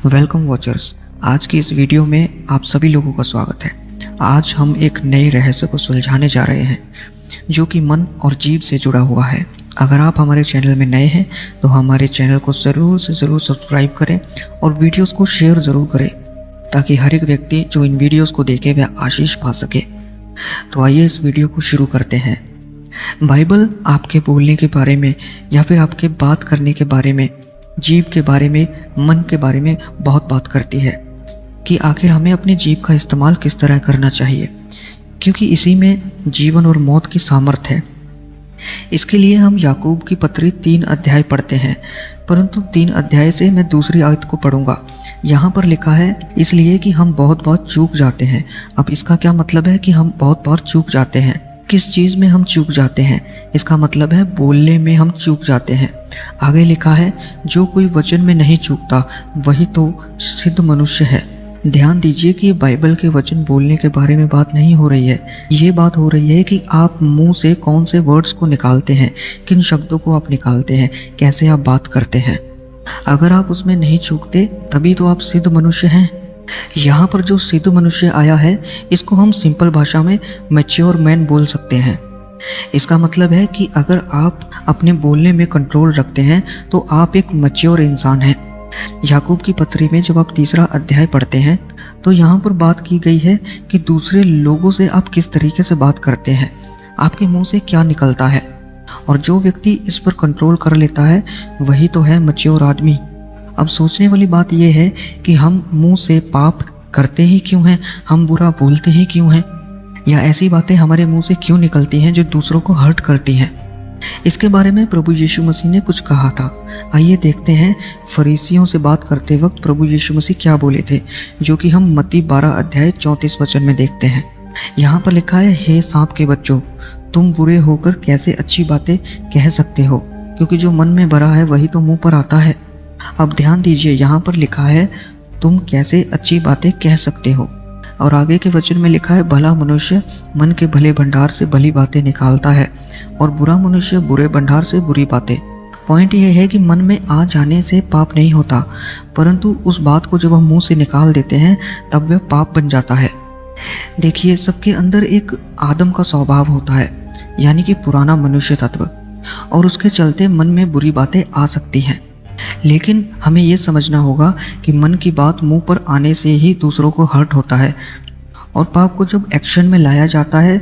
Welcome watchers, आज की इस वीडियो में आप सभी लोगों का स्वागत है। आज हम एक नए रहस्य को सुलझाने जा रहे हैं जो कि मन और जीभ से जुड़ा हुआ है। अगर आप हमारे चैनल में नए हैं तो हमारे चैनल को ज़रूर से ज़रूर सब्सक्राइब करें और वीडियोस को शेयर ज़रूर करें ताकि हर एक व्यक्ति जो इन वीडियोस को देखे वह आशीष पा सके। तो आइए इस वीडियो को शुरू करते हैं। बाइबल आपके बोलने के बारे में या फिर आपके बात करने के बारे में, जीभ के बारे में, मन के बारे में बहुत बात करती है कि आखिर हमें अपनी जीभ का इस्तेमाल किस तरह करना चाहिए, क्योंकि इसी में जीवन और मौत की सामर्थ्य है। इसके लिए हम याकूब की पत्री 3 अध्याय पढ़ते हैं, परंतु 3 अध्याय से मैं दूसरी आयत को पढ़ूंगा। यहाँ पर लिखा है, इसलिए कि हम बहुत बार चूक जाते हैं। अब इसका क्या मतलब है कि हम बहुत बार चूक जाते हैं? किस चीज़ में हम चूक जाते हैं? इसका मतलब है बोलने में हम चूक जाते हैं। आगे लिखा है, जो कोई वचन में नहीं चूकता वही तो सिद्ध मनुष्य है। ध्यान दीजिए कि बाइबल के वचन बोलने के बारे में बात नहीं हो रही है। ये बात हो रही है कि आप मुंह से कौन से वर्ड्स को निकालते हैं, किन शब्दों को आप निकालते हैं, कैसे आप बात करते हैं। अगर आप उसमें नहीं चूकते तभी तो आप सिद्ध मनुष्य हैं। यहाँ पर जो सिद्ध मनुष्य आया है, इसको हम सिंपल भाषा में मैच्योर मैन बोल सकते हैं। इसका मतलब है कि अगर आप अपने बोलने में कंट्रोल रखते हैं तो आप एक मैच्योर इंसान हैं। याकूब की पत्री में जब आप 3 अध्याय पढ़ते हैं तो यहाँ पर बात की गई है कि दूसरे लोगों से आप किस तरीके से बात करते हैं, आपके मुंह से क्या निकलता है। और जो व्यक्ति इस पर कंट्रोल कर लेता है वही तो है मैच्योर आदमी। अब सोचने वाली बात यह है कि हम मुंह से पाप करते ही क्यों हैं, हम बुरा बोलते ही क्यों हैं, या ऐसी बातें हमारे मुंह से क्यों निकलती हैं जो दूसरों को हर्ट करती हैं। इसके बारे में प्रभु यीशु मसीह ने कुछ कहा था। आइए देखते हैं फरीसियों से बात करते वक्त प्रभु यीशु मसीह क्या बोले थे, जो कि हम मत्ती 12 अध्याय 34 वचन में देखते हैं। यहाँ पर लिखा है, हे सांप के बच्चों, तुम बुरे होकर कैसे अच्छी बातें कह सकते हो, क्योंकि जो मन में भरा है वही तो मुंह पर आता है। अब ध्यान दीजिए, यहाँ पर लिखा है तुम कैसे अच्छी बातें कह सकते हो, और आगे के वचन में लिखा है, भला मनुष्य मन के भले भंडार से भली बातें निकालता है और बुरा मनुष्य बुरे भंडार से बुरी बातें। पॉइंट यह है कि मन में आ जाने से पाप नहीं होता, परंतु उस बात को जब हम मुंह से निकाल देते हैं तब वह पाप बन जाता है। देखिए, सबके अंदर एक आदम का स्वभाव होता है, यानी कि पुराना मनुष्य तत्व, और उसके चलते मन में बुरी बातें आ सकती हैं। लेकिन हमें यह समझना होगा कि मन की बात मुंह पर आने से ही दूसरों को हर्ट होता है, और पाप को जब एक्शन में लाया जाता है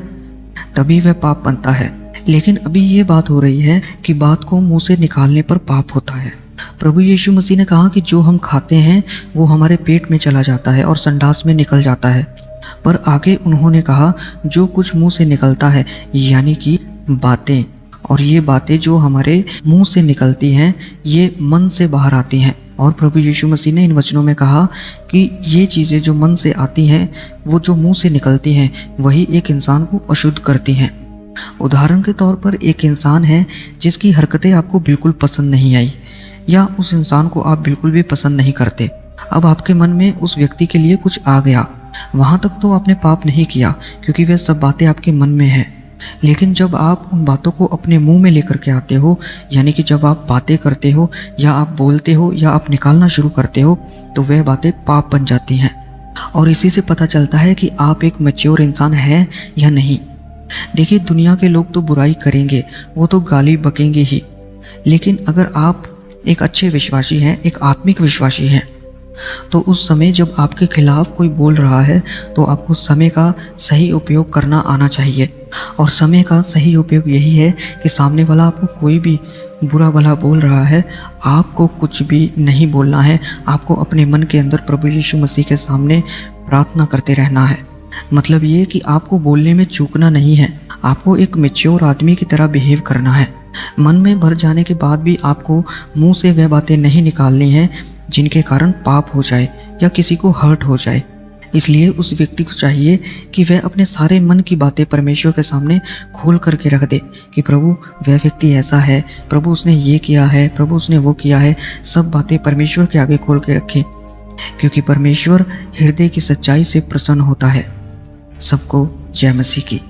तभी वह पाप बनता है। लेकिन अभी ये बात हो रही है कि बात को मुंह से निकालने पर पाप होता है। प्रभु यीशु मसीह ने कहा कि जो हम खाते हैं वो हमारे पेट में चला जाता है और संडास में निकल जाता है, पर आगे उन्होंने कहा जो कुछ मुंह से निकलता है, यानी कि बातें, और ये बातें जो हमारे मुंह से निकलती हैं ये मन से बाहर आती हैं। और प्रभु यीशु मसीह ने इन वचनों में कहा कि ये चीज़ें जो मन से आती हैं, वो जो मुंह से निकलती हैं, वही एक इंसान को अशुद्ध करती हैं। उदाहरण के तौर पर एक इंसान है जिसकी हरकतें आपको बिल्कुल पसंद नहीं आई, या उस इंसान को आप बिल्कुल भी पसंद नहीं करते। अब आपके मन में उस व्यक्ति के लिए कुछ आ गया, वहाँ तक तो आपने पाप नहीं किया क्योंकि वह सब बातें आपके मन में हैं। लेकिन जब आप उन बातों को अपने मुंह में लेकर के आते हो, यानी कि जब आप बातें करते हो या आप बोलते हो या आप निकालना शुरू करते हो, तो वह बातें पाप बन जाती हैं। और इसी से पता चलता है कि आप एक मैच्योर इंसान हैं या नहीं। देखिए, दुनिया के लोग तो बुराई करेंगे, वो तो गाली बकेंगे ही, लेकिन अगर आप एक अच्छे विश्वासी हैं, एक आत्मिक विश्वासी हैं, तो उस समय जब आपके खिलाफ कोई बोल रहा है तो आपको समय का सही उपयोग करना आना चाहिए। और समय का सही उपयोग यही है कि सामने वाला आपको कोई भी बुरा भला बोल रहा है, आपको कुछ भी नहीं बोलना है। आपको अपने मन के अंदर प्रभु यीशु मसीह के सामने प्रार्थना करते रहना है। मतलब ये कि आपको बोलने में चूकना नहीं है, आपको एक मैच्योर आदमी की तरह बिहेव करना है। मन में भर जाने के बाद भी आपको मुंह से वह बातें नहीं निकालनी हैं जिनके कारण पाप हो जाए या किसी को हर्ट हो जाए। इसलिए उस व्यक्ति को चाहिए कि वह अपने सारे मन की बातें परमेश्वर के सामने खोल करके रख दे कि प्रभु वह व्यक्ति ऐसा है, प्रभु उसने ये किया है, प्रभु उसने वो किया है। सब बातें परमेश्वर के आगे खोल के रखें, क्योंकि परमेश्वर हृदय की सच्चाई से प्रसन्न होता है। सबको जय मसीह की।